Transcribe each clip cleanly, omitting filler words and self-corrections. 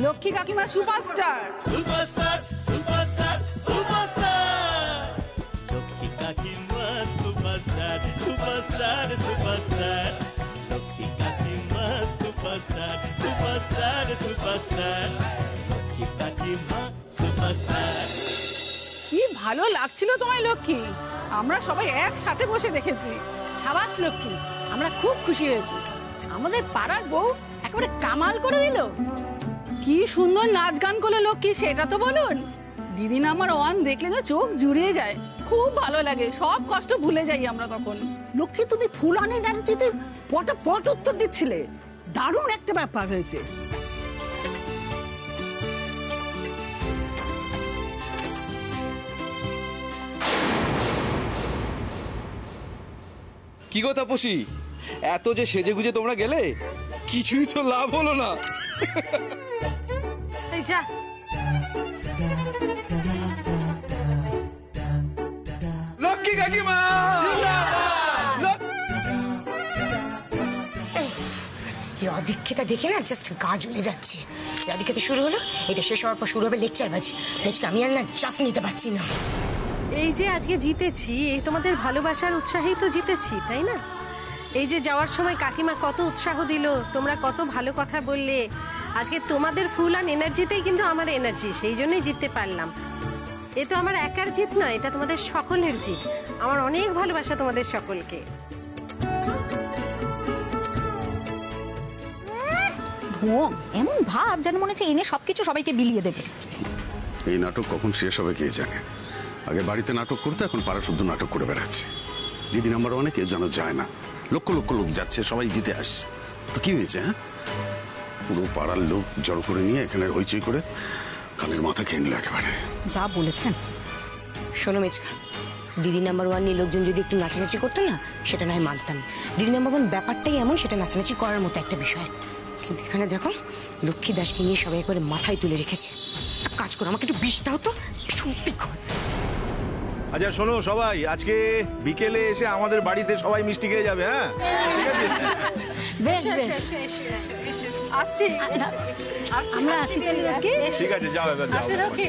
লক্ষ্মী কাকিমা superstar. Superstar superstar superstar Lakshmi কাকিমা superstar superstar superstar Lakshmi কাকিমা সুপারস্টার সুপারস্টার সুপারস্টার লক্ষ্মী কাকিমা সুপারস্টার। কি ভালো লাগছিল তোমায় লক্ষ্মী, আমরা সবাই একসাথে বসে দেখেছি। সাবাস লক্ষ্মী, আমরা খুব খুশি হয়েছি। আমাদের পাড়ার বউ একেবারে কামাল করে দিল। কি সুন্দর নাচ গান করলো লক্ষ্মী, সেটা তো বলুন। দিদি নাম্বার ওয়ান দেখলে তো চোখ জুড়িয়ে যায়, খুব ভালো লাগে, সব কষ্ট ভুলে যাই আমরা তখন। লক্ষ্মী, তুমি ফুলানি নাচতে পট উত্তর দিচ্ছিলে, দারুণ একটা ব্যাপার হয়েছে। কি গো তাপসী, এত যে সেজে গুজে তোমরা গেলে, কিছুই তো লাভ হলো না। এই যা, লক্ষ্মী কাকিমা অধিক্ষেতা দেখে না জাস্ট গা জ্বলে যাচ্ছে। অধিক্ষেতা শুরু হলো, এটা শেষ হওয়ার পর শুরু হবে লেকচার বাজি। লেকচার আমি আর না জাস্ট নিতে পারছি না। এই যে আজকে জিতেছি, এই তোমাদের ভালোবাসার উৎসাহেই তো জিতেছি, তাই না? এই যে যাওয়ার সময় কাকিমা কত উৎসাহ দিল, তোমরা কত ভালো কথা বললে, আজকে তোমাদের ফুল আর এনার্জিতেই কিন্তু আমার এনার্জি, সেই জন্যই জিততে পারলাম। এ তো আমার একার জিত নয়, এটা তোমাদের সকলের জিত। আমার অনেক ভালোবাসা তোমাদের সকলকে। এমন ভাব যেন মনে হচ্ছে এনে সবকিছু সবাইকে বিলিয়ে দেবে। এই নাটক কখন শেষ হবে কে জানে। আগে বাড়িতে নাটক করতে, এখন পাড়া শুদ্ধ নাটক করে বেড়াচ্ছে। দিদি নাম্বার ওয়ানে কেউ যেন যায় না, লক্ষ লক্ষ লোক যাচ্ছে, সবাই জিতে আসছে। তো কি হয়েছে? হ্যাঁ, পুরো পাড়ার লোক জড়ো করে নিয়ে এখানে হইচই করে কানের মাথা খেয়ে নিল একেবারে। যা বলেছেন। শোনো মিচকা, দিদি নাম্বার ওয়ান নিয়ে লোকজন যদি একটু নাচানাচি করতো না, সেটা নয় মানতাম। দিদি নাম্বার ওয়ান ব্যাপারটাই এমন, সেটা নাচানাচি করার মতো একটা বিষয়। কিন্তু এখানে দেখো, লক্ষ্মী দাসকে নিয়ে সবাই একবারে মাথায় তুলে রেখেছে। এক কাজ করো, আমাকে একটু বিষ দাও তো। আচ্ছা শোনো সবাই, আজকে বিকেলে এসে আমাদের বাড়িতে সবাই মিষ্টি খেয়ে যাবে। হ্যাঁ, ঠিক আছে? বেশ বেশ, আসছি আমরা আসি। ঠিক আছে, যাও এবার যাও। লক্ষ্মী,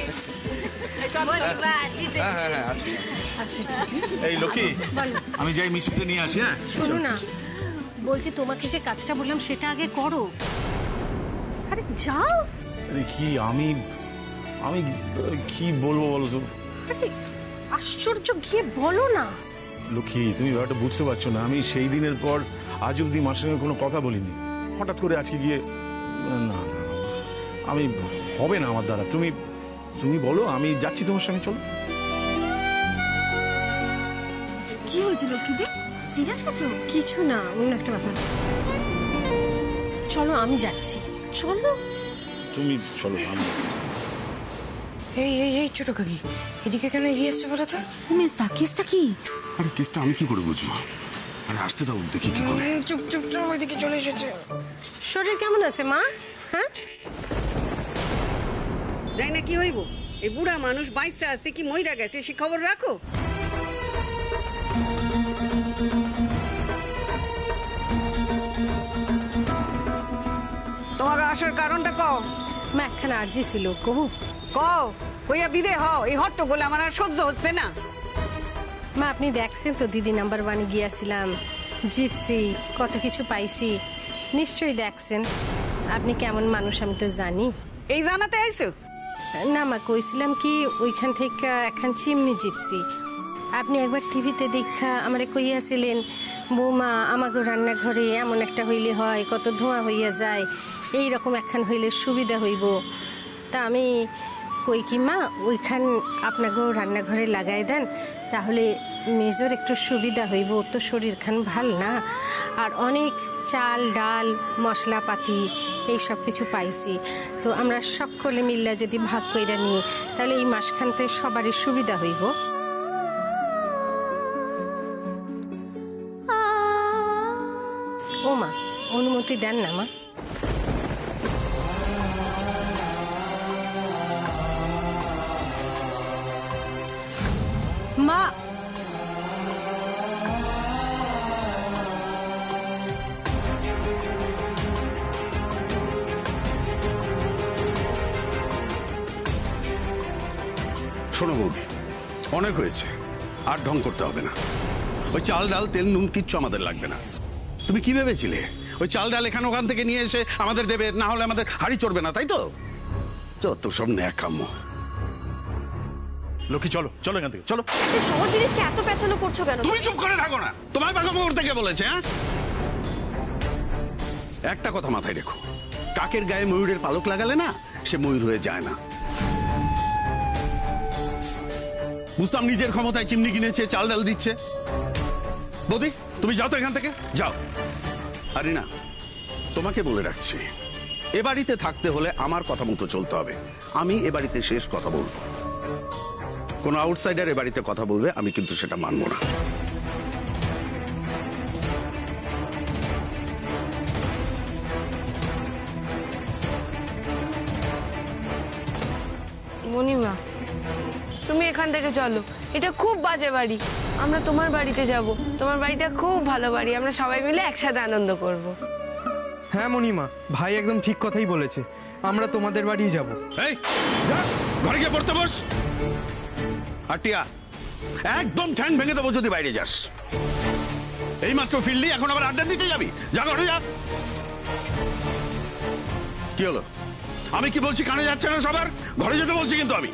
হ্যাঁ হ্যাঁ হ্যাঁ, আচ্ছা। এই লক্ষ্মী, আমি যাই মিষ্টিটা নিয়ে আসি। হ্যাঁ, শোনো না, বলছি তোমাকে যে কাজটা বললাম সেটা আগে করো। আরে যাও। আরে কি আমি আমি কি বলবো বলো তো? আরে আশ্চর্য, গিয়ে বলো না। লক্ষ্মী, তুমি ব্যাপারটা বুঝতে পারছো না। আমি সেই দিনের পর আজ অব্দি মার সঙ্গে কোনো কথা বলিনি। হঠাৎ করে আজকে গিয়ে না না, আমি হবে না আমার দ্বারা। তুমি তুমি বলো, আমি যাচ্ছি তোমার সঙ্গে। চলো। কি হয়েছিল লক্ষ্মীদি? সিরিয়াস কিছু? কিছু না, অন্য একটা ব্যাপার। চলো, আমি যাচ্ছি। চলো। তুমি চলো। এই এই এই ছোট কাকি, এদিকে কেন এগিয়ে এসছে বলো তো? মেস্তা, কেসটা কি? আরে কেসটা আমি কি করে বুঝবো? আরে আসতে দাও, দেখি কি করে। চুপ চুপ চুপ, ওইদিকে চলে এসেছে। শরীর কেমন আছে মা? হ্যাঁ, যাই না কি হইব? এই বুড়া মানুষ বাইসে আছে কি মইরা গেছে সে খবর রাখো। তোমাকে আসার কারণটা কও। মা একখানা আর্জি ছিল, কবু? কও, কইয়া বিদে হও। এই হট্টগোল আমার আর সহ্য হচ্ছে না। মা আপনি দেখছেন তো, দিদি নাম্বার ওয়ানে গিয়েছিলাম, জিতছি, কত কিছু পাইছি, নিশ্চয়ই দেখছেন। আপনি কেমন মানুষ আমি তো জানি। এই জানাতে আইছো? না মা, কইছিলাম কি, ওইখান থেকে একখান চিমনি জিতছি। আপনি একবার টিভিতে দেখা আমারে কইয়াছিলেন, বৌমা আমাকে রান্নাঘরে এমন একটা হইলে হয়, কত ধোঁয়া হইয়া যায়, এই রকম একখান হইলে সুবিধা হইব। তা আমি কই কি মা, ওইখান আপনাকেও রান্নাঘরে লাগাই দেন, তাহলে মেজর একটু সুবিধা হইব। ওর তো শরীরখান ভাল না, আর অনেক চাল ডাল মশলাপাতি এই সব কিছু পাইছি। তো আমরা সকলে মিল্লা যদি ভাগ কইরা নিই, তাহলে এই মাসখানতে সবারই সুবিধা হইব। ও মা, অনুমতি দেন না মা? মা, শোনো বৌদি, অনেক হয়েছে, আর ঢং করতে হবে না। ওই চাল ডাল তেল নুন কিচ্ছু আমাদের লাগবে না। তুমি কি ভেবেছিলে ওই চাল ডাল এখানে ওখান থেকে নিয়ে এসে আমাদের দেবে, না হলে আমাদের হাড়ি চড়বে না, তাই তো? যত সব ন্যাকাম্য। লক্ষ্মী চলো, চলো এখান থেকে, চলো। সহজ জিনিসকে এত পেঁচানো করছো কেন? তুমি চুপ করে থাকো না, তোমার পাকামো করতে কে বলেছে? হ্যাঁ, একটা কথা মাথায় রেখো, কাকের গায়ে ময়ূরের পালক লাগালে না সে ময়ূর হয়ে যায় না। বুঝতাম নিজের ক্ষমতায় চিমনি কিনেছে, চাল ডাল দিচ্ছে। বৌদি তুমি যাও তো এখান থেকে, যাও। আরে না, তোমাকে বলে রাখছি, এ বাড়িতে থাকতে হলে আমার কথা মতো চলতে হবে। আমি এ বাড়িতে শেষ কথা বলবো। কোন আউটসাইডার এ বাড়িতে কথা বলবে আমি কিন্তু সেটা মানবো না। মণিমা, তুমি এখান থেকে চলো, এটা খুব বাজে বাড়ি। আমরা তোমার বাড়িতে যাব। তোমার বাড়িটা খুব ভালো বাড়ি, আমরা সবাই মিলে একসাথে আনন্দ করব। হ্যাঁ মণিমা, ভাই একদম ঠিক কথাই বলেছে, আমরা তোমাদের বাড়ি যাব। এই ঘরে গিয়ে পড়তে বস। আর টিয়া, একদম ঠ্যাং ভেঙে দেবো যদি বাইরে যাস। এই মাত্র ফিরলি, এখন আবার আড্ডা দিতে যাবি? যা ঘরে যা। কি হলো? আমি কি বলছি কানে যাচ্ছে না সবার? ঘরে যেতে বলছি কিন্তু আমি।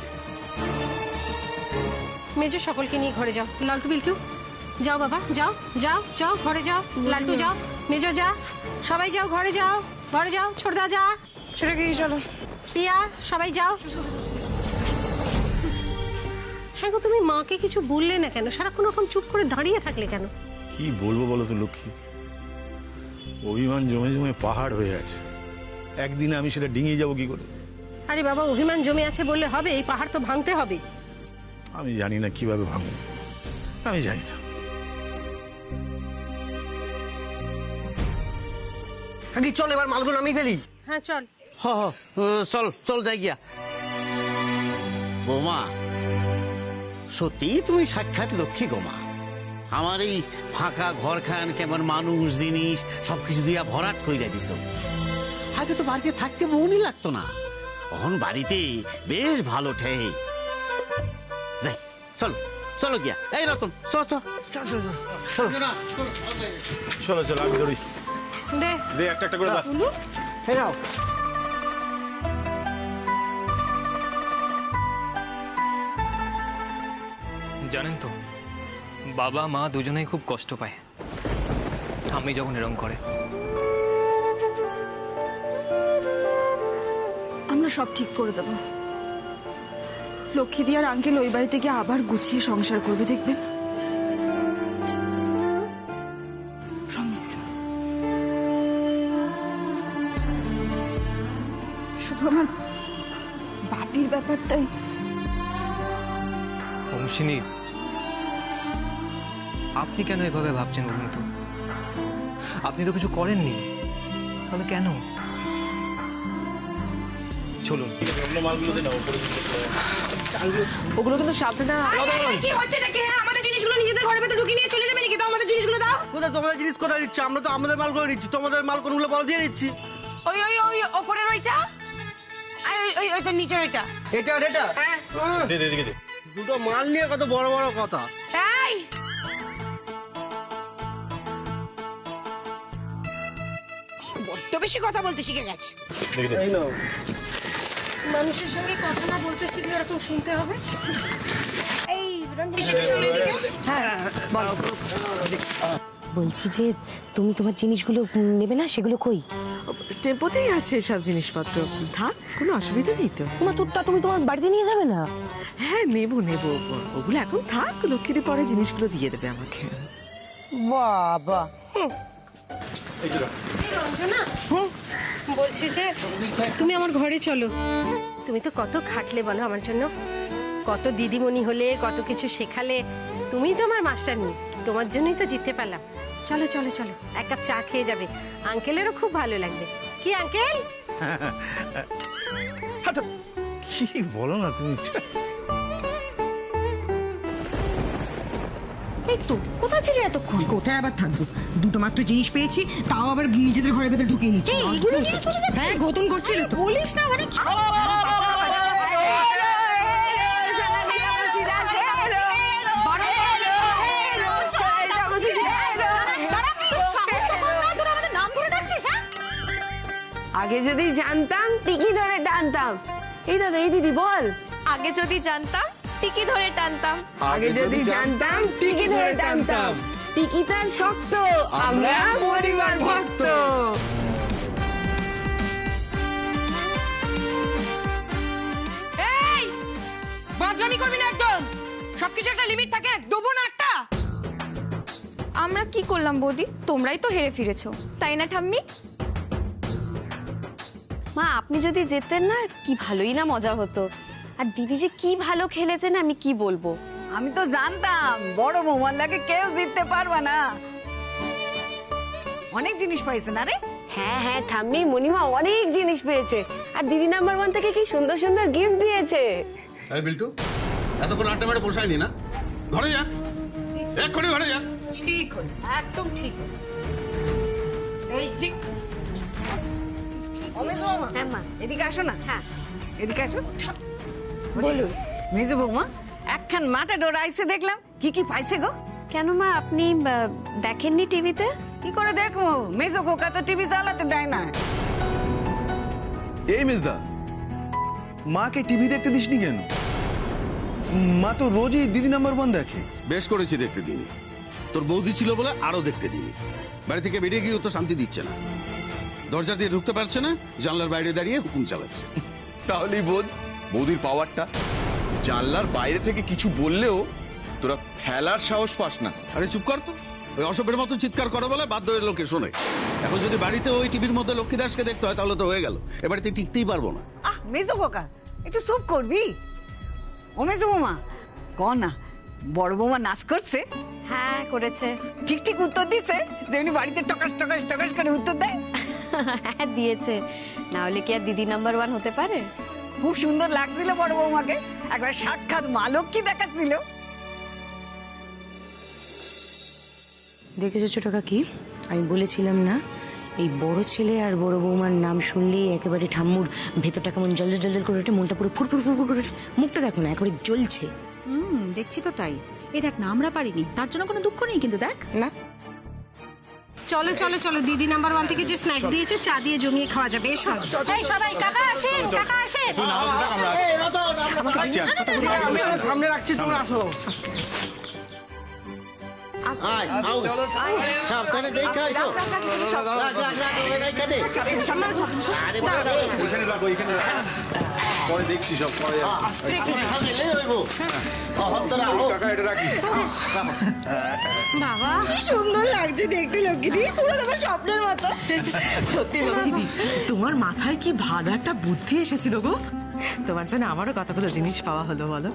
মেজো সকলকে নিয়ে ঘরে যাও। লালটু বিল্টু যাও বাবা, যাও যাও যাও ঘরে যাও। লালটু যাও, মেজো যা, সবাই যাও ঘরে যাও, ঘরে যাও। ছোটদা যা, ছোট গিয়ে চলো। টিয়া সবাই যাও। হ্যাঁ গো, তুমি মাকে কিছু বললে না কেন? সারাক্ষণ ওরকম চুপ করে দাঁড়িয়ে থাকলে কেন? কি বলবো বলো তো লক্ষ্মী, অভিমান জমে জমে পাহাড় হয়ে আছে। একদিনে আমি সেটা ডিঙিয়ে যাবো কি করে? আরে বাবা, অভিমান জমে আছে বললে হবে? এই পাহাড় তো ভাঙতে হবে। আমি জানি না কিভাবে ভাঙবো, আমি জানি না। কাকি চল এবার মালগুলো আমি ফেলি। হ্যাঁ চল। চল চল যাই গিয়া। বৌমা, সত্যি তুমি সাক্ষাৎ লক্ষ্মী গো মা। আমার এই ফাঁকা ঘরখান কেমন মানুষ জিনিস সবকিছু দিয়া ভরাট কইরা দিছ। আগে তো বাড়িতে থাকতে মনই লাগতো না, এখন বাড়িতে বেশ ভালো ঠেই। যাই চলো, চলো গিয়া। এই রতন চল চল চল চল চলো চলো, আমি ধরি। দে দে একটা একটা করে দাও। হ্যাঁ নাও। জানেন তো, বাবা মা দুজনেই খুব কষ্ট পায় ঠাম্মি যখন এরকম করে। আমরা সব ঠিক করে দেবো। লক্ষ্মী দিয়ার আঙ্কেল ওই বাড়িতে গিয়ে আবার গুছিয়ে সংসার করবে, দেখবেন। প্রমিস। শুধু আমার বাপির ব্যাপারটাই। অংশিনী, আপনি কেন এভাবে ভাবছেন বলুন তো? আপনি তো কিছু করেননি, তাহলে কেন? চলুন। ওগুলো কিন্তু সাবধানে। কি হচ্ছে নাকি? হ্যাঁ, আমাদের জিনিসগুলো নিজেদের ঘরের ভেতর ঢুকিয়ে নিয়ে চলে যাবে নাকি? তো আমাদের জিনিসগুলো দাও। কোথায় তোমাদের জিনিস কোথায় দিচ্ছি? আমরা তো আমাদের মালগুলো নিচ্ছি, তোমাদের মাল কোনগুলো বল দিয়ে দিচ্ছি। ওই ওই ওই ওপরের ওইটা, ওই ওইটা নিচের ওইটা। এটা এটা হ্যাঁ, দে দে দে। দুটো মাল নিয়ে কত বড় বড় কথা। এই বড্ড বেশি কথা বলতে শিখে গেছে। এই নাও। মানুষের সঙ্গে কথা না বলতে শিখলে এরকম শুনতে হবে। এই শুনে দিকে। হ্যাঁ বলো। বলছি যে তুমি তোমার জিনিসগুলো নেবে না, সেগুলো কই? টেম্পোতেই আছে সব জিনিসপত্র, থাক, কোনো অসুবিধা নেই তো। তুমি তোমার বাড়িতে নিয়ে যাবে না? হ্যাঁ নেবো নেবো, ওগুলো এখন থাক, লক্ষ্মীদের পরে জিনিসগুলো দিয়ে দেবে আমাকে। বাবা, এই রঞ্জনা, বলছি যে তুমি আমার ঘরে চলো। তুমি তো কত খাটলে বলো আমার জন্য, কত দিদিমণি হলে, কত কিছু শেখালে। তুমি তো আমার মাস্টারনি, তোমার জন্যই তো জিততে পারলাম। চলো চলো চলো, এক কাপ চা খেয়ে যাবে, আঙ্কেলেরও খুব ভালো লাগবে। কি আঙ্কেল? কি বলো না তুমি? এই তো কোথায় ছিলে এতক্ষণ? কোথায় আবার থাকবো, দুটো মাত্র জিনিস পেয়েছি, তাও আবার নিজেদের ঘরের ভেতর ঢুকিয়ে নিচ্ছি। হ্যাঁ, গোতন করছিল তো। বলিস না, মানে আগে যদি জানতাম টিকি ধরে টানতাম। এই দাদা, এই দিদি বল। আগে যদি জানতাম টিকি ধরে টানতাম। আগে যদি জানতাম টিকি ধরে টানতাম। টিকি তার শক্ত, আমরা পরিবার ভক্ত। এই বদনামি করবি না একদম, সবকিছু একটা লিমিট থাকে, দেবো না একটা। আমরা কি করলাম বৌদি? তোমরাই তো হেরে ফিরেছো, তাই না ঠাম্মি? মা, আপনি যদি যেতেন না কি ভালোই না মজা হতো। আর দিদি যে কি ভালো খেলেছে না, আমি কি বলবো। আমি তো জানতাম বড় বৌমার লাগে কেউ জিততে পারবে না। অনেক জিনিস পাইছে না রে? হ্যাঁ হ্যাঁ ঠাম্মি, মনিমা অনেক জিনিস পেয়েছে। আর দিদি নাম্বার 1 থেকে কি সুন্দর সুন্দর গিফট দিয়েছে। এই বিল্টু, এতক্ষণ আড্ডা মেরে বসায়নি না? ঘরে যা, এক্ষুনি ঘরে যা। ঠিক হয়েছে, একদম ঠিক হয়েছে। এই ঠিক। হ্যাঁ মা, এদিকে আসো না। হ্যাঁ, এদিকে আসো। বলুন। মেজো বৌমা, একখান মাঠে ডোরাইছে দেখলাম, কি কি পাইছে গো? কেন মা, আপনি দেখেননি টিভিতে? কি করে দেখবো, মেজো খোকা তো টিভি চালাতে দেয় না। এই মেজদা, মাকে টিভি দেখতে দিসনি কেন? মা তো রোজই দিদি নাম্বার 1 দেখে। বেশ করেছি দেখতে দিনি, তোর বৌদি ছিল বলে আরো দেখতে দিনি। বাড়ি থেকে বেরিয়ে গিয়েও তো শান্তি দিচ্ছে না, দরজা দিয়ে ঢুকতে পারছে না, জানলার বাইরে দাঁড়িয়ে হুকুম চালাচ্ছে। তাহলেই বোধ বৌদির পাওয়ারটা। জানলার বাইরে থেকে কিছু বললেও তোরা ফেলার সাহস পাস না। আরে চুপ কর তো, ওই অসভ্যের মতো চিৎকার করে বলে বাধ্য হয়ে লোকে শোনে। এখন যদি বাড়িতে ওই টিভির মধ্যে লক্ষ্মী দাসকে দেখতে হয় তাহলে তো হয়ে গেল, এ বাড়িতে টিকতেই পারবো না। আহ মেজো খোকা, একটু চুপ করবি। ও মেজো বৌমা, ক না, বড় বৌমা নাচ করছে? হ্যাঁ করেছে। ঠিক ঠিক উত্তর দিছে, যেমনি বাড়িতে টকাস টকাস টকাস করে উত্তর দেয়। হ্যাঁ দিয়েছে, না হলে কি আর দিদি নাম্বার 1 হতে পারে? খুব সুন্দর লাগছিল বড় বৌমাকে, একবার সাক্ষাৎ মা লক্ষ্মী দেখাচ্ছিল। দেখেছো ছোট কাকি, আমি বলেছিলাম না এই বড় ছেলে আর বড় বৌমার নাম শুনলেই একেবারে ঠাম্মুর ভেতরটা কেমন জল জল জল করে ওঠে, মনটা পুরো ফুরফুর ফুরফুর করে ওঠে। মুখটা দেখো না, একেবারে জ্বলছে। দেখছি তো তাই। এই দেখ না, আমরা পারিনি, তার জন্য কোনো দুঃখ নেই কিন্তু দেখ না। চলো চলো চলো, দিদি নাম্বার 1 থেকে যে স্ন্যাক্স দিয়েছে চা দিয়ে জমিয়ে খাওয়া যাবে। এসো। এই সবাই, কাকা আসেন, কাকা আসেন। সামনে রাখছি, তোমরা আসো। সাবধানে দেখে আসো। পরে দেখছি সব, পরে বাবা কি সুন্দর লাগছে দেখতে লক্ষ্মীদি, পুরো তোমার স্বপ্নের মতো। সত্যি লক্ষ্মীদি, তোমার মাথায় কি ভালো একটা বুদ্ধি এসেছিল গো। তোমার জন্য আমারও কতগুলো জিনিস পাওয়া হলো বলো।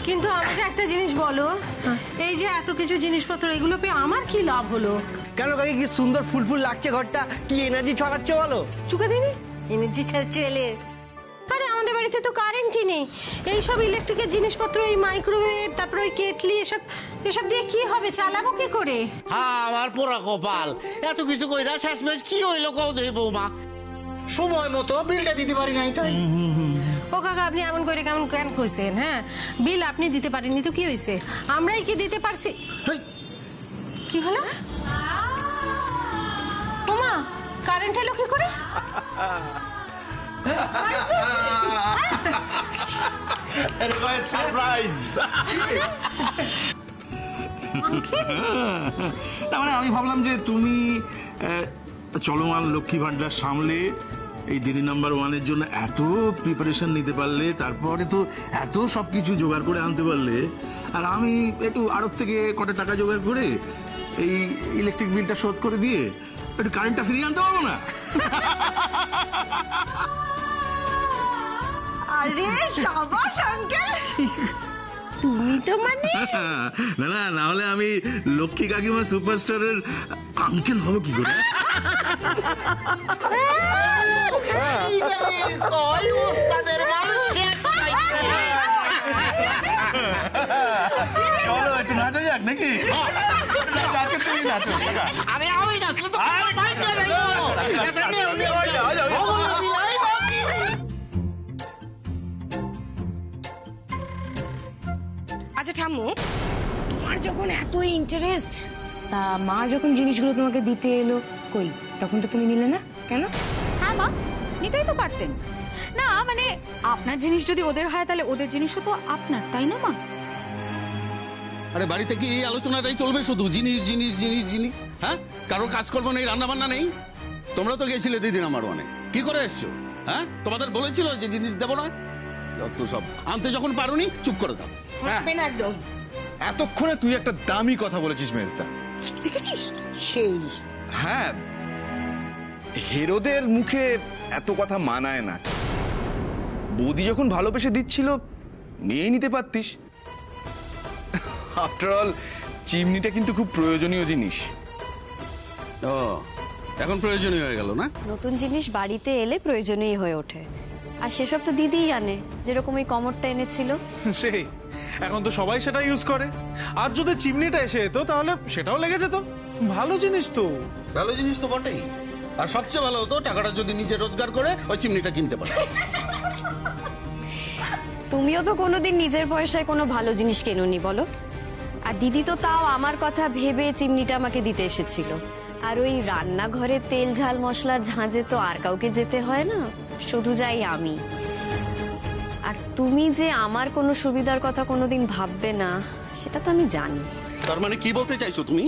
কিন্তু আমাকে একটা জিনিস বলো, এই যে এত কিছু জিনিসপত্র এগুলো পেয়ে আমার কি লাভ হলো? কেন কাকি, কি সুন্দর ফুল ফুল লাগছে ঘরটা, কি এনার্জি ছড়াচ্ছে বলো। চুকা দিনি এনার্জি ছাড়ছে এলে। আরে আমাদের বাড়িতে তো কারেন্টই নেই, এইসব ইলেকট্রিকের জিনিসপত্র, এই মাইক্রোওয়েভ, তারপর ওই কেটলি, এসব দিয়ে কি হবে, চালাবো কি করে? হ্যাঁ, আমার পোড়া কপাল, এত কিছু কইরা শেষমেশ কি হইলো কও দেই বৌমা? সময় মতো বিলটা দিতে পারি নাই তাই। ও কাকা, আপনি এমন করে কেমন কেন কইছেন? হ্যাঁ, বিল আপনি দিতে পারেননি তো কি হয়েছে, আমরাই কি দিতে পারছি? কি হলো? ওমা, কারেন্ট এলো কি করে? সারপ্রাইজ। তার মানে আমি ভাবলাম যে তুমি চলমান লক্ষ্মী ভান্ডার সামলে এই দিদি নাম্বার 1-এর জন্য এত প্রিপারেশন নিতে পারলে, তারপরে তো এত সবকিছু জোগাড় করে আনতে পারলে, আর আমি একটু আড়ত থেকে কটা টাকা জোগাড় করে এই ইলেকট্রিক বিলটা শোধ করে দিয়ে একটু কারেন্টটা ফিরিয়ে আনতে পারবো না? আরে সাবাস আঙ্কেল, তুমি তো মানে না না, না হলে আমি লক্ষ্মী কাকিমা সুপারস্টারের আঙ্কেল হব কি করে? চলো একটু নাচা যাক নাকি? নাচে তুমি নাচো। আরে আমি নাচলে তো বাইক নিয়ে যাইবো। আচ্ছা ঠাম্মু, তোমার যখন এত ইন্টারেস্ট, তা মা যখন জিনিসগুলো তোমাকে দিতে এলো, কই তখন তো তুমি নিলে না কেন? হ্যাঁ মা, নিতেই তো পারতেন। না মানে আপনার জিনিস যদি ওদের হয় তাহলে ওদের জিনিসও তো আপনার, তাই না মা? আরে বাড়িতে কি এই আলোচনাটাই চলবে শুধু? জিনিস জিনিস জিনিস জিনিস, হ্যাঁ? কারো কাজকর্ম নেই, রান্না বান্না নেই? তোমরা তো গেছিলে দিদি নাম্বার ওয়ানে, কি করে এসছো? হ্যাঁ, তোমাদের বলেছিল যে জিনিস দেবো না? যত সব, আনতে যখন পারোনি চুপ করে দাও। একদম এতক্ষণে তুই একটা দামি কথা বলেছিস মেজদা, দেখেছিস? সেই হ্যাঁ, হেরোদের মুখে এত কথা মানায় না। বৌদি যখন ভালোবেসে দিচ্ছিল নিয়ে নিতে পারতিস। আফটার অল চিমনিটা কিন্তু খুব প্রয়োজনীয় জিনিস। ও, এখন প্রয়োজনীয় হয়ে গেল না? নতুন জিনিস বাড়িতে এলে প্রয়োজনীয় হয়ে ওঠে, আর সেসব তো দিদিই আনে, যেরকম এই কমরটা এনেছিল। সেই এখন তো সবাই সেটা ইউজ করে। আর যদি চিমনিটা এসে যেত তাহলে সেটাও লেগে যেত। ভালো জিনিস তো। ভালো জিনিস তো বটেই, আর সবচেয়ে ভালো হতো টাকাটা যদি নিজে রোজগার করে ওই চিমনিটা কিনতে পারো। তুমিও তো কোনোদিন নিজের পয়সায় কোনো ভালো জিনিস কেনোনি বলো। আর দিদি তো তাও আমার কথা ভেবে চিমনিটা আমাকে দিতে এসেছিল। আর ওই রান্নাঘরে তেল ঝাল মশলা ঝাঁঝে তো আর কাউকে যেতে হয় না, শুধু যাই আমি। আর তুমি যে আমার কোনো সুবিধার কথা কোনোদিন ভাববে না সেটা তো আমি জানি। তার মানে কি বলতে চাইছো তুমি?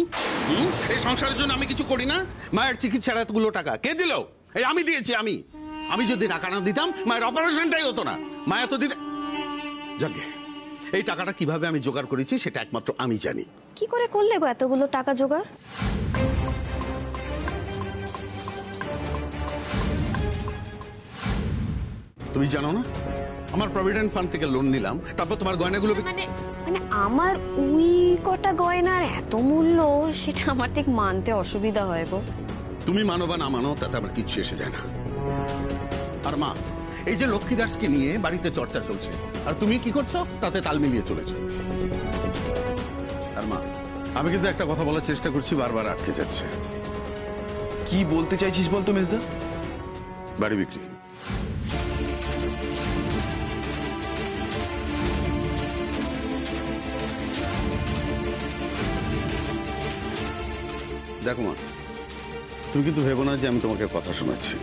এই সংসারের জন্য আমি কিছু করি না? মায়ের চিকিৎসার এতগুলো টাকা কে দিল? এই আমি দিয়েছি। আমি যদি টাকা না দিতাম মায়ের অপারেশনটাই হতো না। মা এতদিন যাকে এই টাকাটা কিভাবে আমি জোগাড় করেছি সেটা একমাত্র আমি জানি। কি করে করলে গো এতগুলো টাকা জোগাড়? তুমি জানো না, আমার প্রভিডেন্ট ফান্ড থেকে লোন নিলাম, তারপর তোমার গয়নাগুলো মানে আমার ওই কটা গয়নার এত মূল্য, সেটা আমার ঠিক মানতে অসুবিধা হয় গো। তুমি মানো বা না মানো তাতে আমার কিচ্ছু এসে যায় না। আর মা, এই যে লক্ষ্মী দাসকে নিয়ে বাড়িতে চর্চা চলছে, আর তুমি কি করছো তাতে তাল মিলিয়ে চলেছো। আর মা, আমি কিন্তু একটা কথা বলার চেষ্টা করছি, বারবার আটকে যাচ্ছে। কি বলতে চাইছিস বলতো মেজদা? বাড়ি বিক্রি। দেখো মা, তুমি কিন্তু ভেবো না যে আমি তোমাকে কথা শোনাচ্ছি,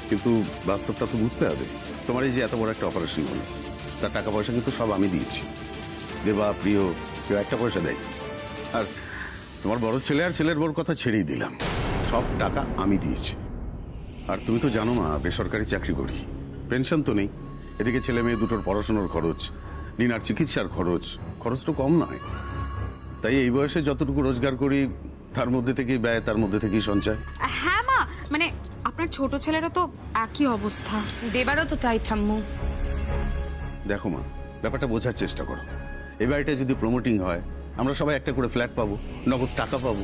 কিন্তু বাস্তবটা তো বুঝতে হবে। তোমার এই যে এত বড় একটা অপারেশন হলো, তার টাকা পয়সা কিন্তু সব আমি দিয়েছি। দেবা প্রিয় কেউ একটা পয়সা দেয়। আর তোমার বড় ছেলে আর ছেলের বড় কথা ছেড়েই দিলাম, সব টাকা আমি দিয়েছি। আর তুমি তো জানো মা, বেসরকারি চাকরি করি, পেনশন তো নেই। এদিকে ছেলে মেয়ে দুটোর পড়াশোনার খরচ, নিনার চিকিৎসার খরচ তো কম নয়। তাই এই বয়সে যতটুকু রোজগার করি তার মধ্যে থেকেই ব্যয়, তার মধ্যে থেকেই সঞ্চয়। হ্যাঁ মা, মানে আপনার ছোট ছেলেরও তো একই অবস্থা, দেবারও তো তাই ঠাম্মু। দেখো মা, ব্যাপারটা বোঝার চেষ্টা করো। এই বাড়িটা যদি প্রমোটিং হয়, আমরা সবাই একটা করে ফ্ল্যাট পাবো, নগদ টাকা পাবো।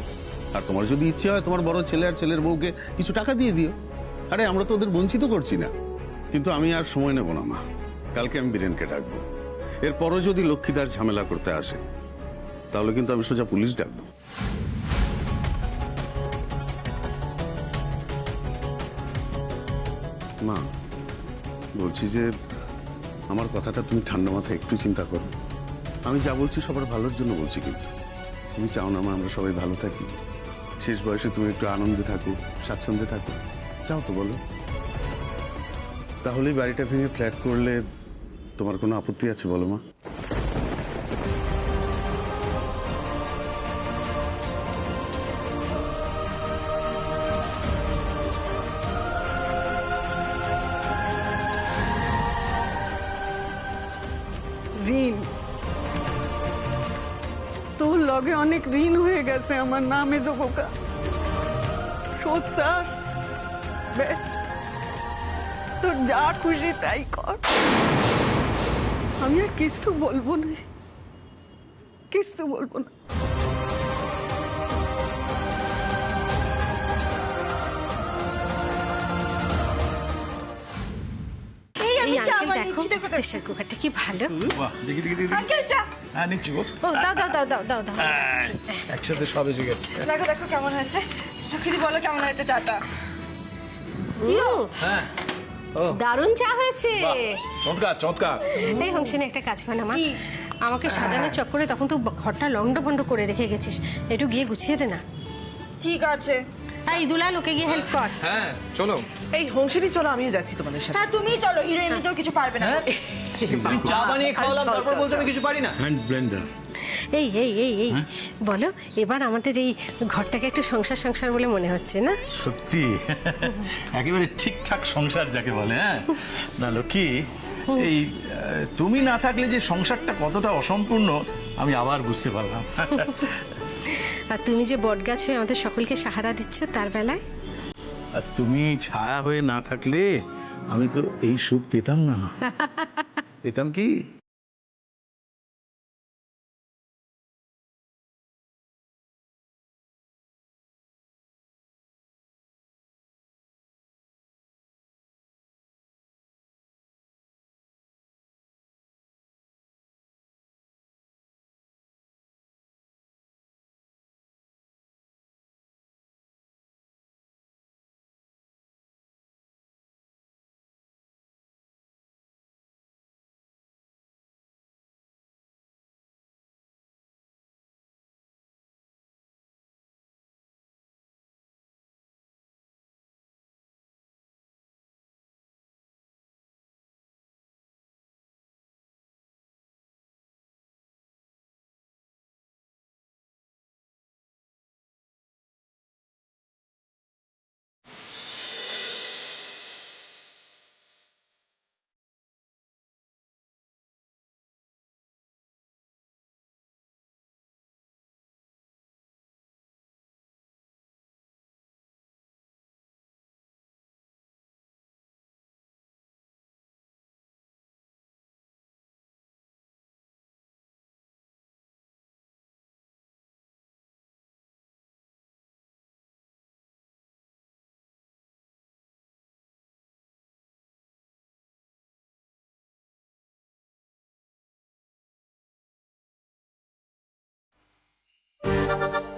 আর তোমার যদি ইচ্ছে হয় তোমার বড় ছেলে আর ছেলের বউকে কিছু টাকা দিয়ে দিও। আরে আমরা তো ওদের বঞ্চিত করছি না। কিন্তু আমি আর সময় নেব না মা, কালকে আমি বীরেনকে ডাকবো। এরপরও যদি লক্ষ্মীদার ঝামেলা করতে আসে তাহলে কিন্তু আমি সোজা পুলিশ ডাকবো। মা, বলছি যে আমার কথাটা তুমি ঠান্ডা মাথায় একটু চিন্তা করো। আমি যা বলছি সবার ভালোর জন্য বলছি, কিন্তু তুমি চাও না মা আমরা সবাই ভালো থাকি? শেষ বয়সে তুমি একটু আনন্দে থাকো, স্বাচ্ছন্দ্যে থাকো, চাও তো বলো? তাহলে বাড়িটা ভেঙে ফ্ল্যাট করলে তোমার কোনো আপত্তি আছে বলো মা? ঋণ, তোর লগে অনেক ঋণ হয়ে গেছে আমার নামে জোকা। শোধ চাস, তোর যা খুশি তাই কর। আমি আর কিছু বলবো না, কিছু বলবো না। এই আঙ্কেল দেখো, প্রেসার কুকারটা কি ভালো। দেখি হ্যাঁ নিচ্ছি গো। ও দাও দাও দাও দাও দাও দাও। একসাথে সব এসে গেছে। দেখো দেখো কেমন হয়েছে, লক্ষ্মীদি বলো কেমন হয়েছে চাটা। হ্যাঁ, দারুণ চা হয়েছে। চমৎকার চমৎকার। এই হংসিনী একটা কাজ কর না মা, আমাকে সাজানোর চক্করে তখন তো ঘরটা লন্ডভন্ড করে রেখে গেছিস, একটু গিয়ে গুছিয়ে দে না। ঠিক আছে। এই দুলাল, ওকে গিয়ে হেল্প কর। হ্যাঁ চলো। এই হংসিনী চলো, আমিও যাচ্ছি তোমাদের সাথে। হ্যাঁ তুমিই চলো, হিরো এমনিতেও কিছু পারবে না। তুমি চা বানিয়ে খাওয়ালাম, তারপর বলছো আমি কিছু পারি না। Hand Blender. এই এই এই এই বলো, এবার আমাদের এই ঘরটাকে একটু সংসার সংসার বলে মনে হচ্ছে না? সত্যি একেবারে ঠিকঠাক সংসার যাকে বলে। হ্যাঁ না লক্ষ্মী, এই তুমি না থাকলে যে সংসারটা কতটা অসম্পূর্ণ আমি আবার বুঝতে পারলাম। আর তুমি যে বটগাছ হয়ে আমাদের সকলকে সাহারা দিচ্ছ তার বেলায়। আর তুমি ছায়া হয়ে না থাকলে আমি তো এই সুখ পেতাম না। পেতাম কি? Thank you.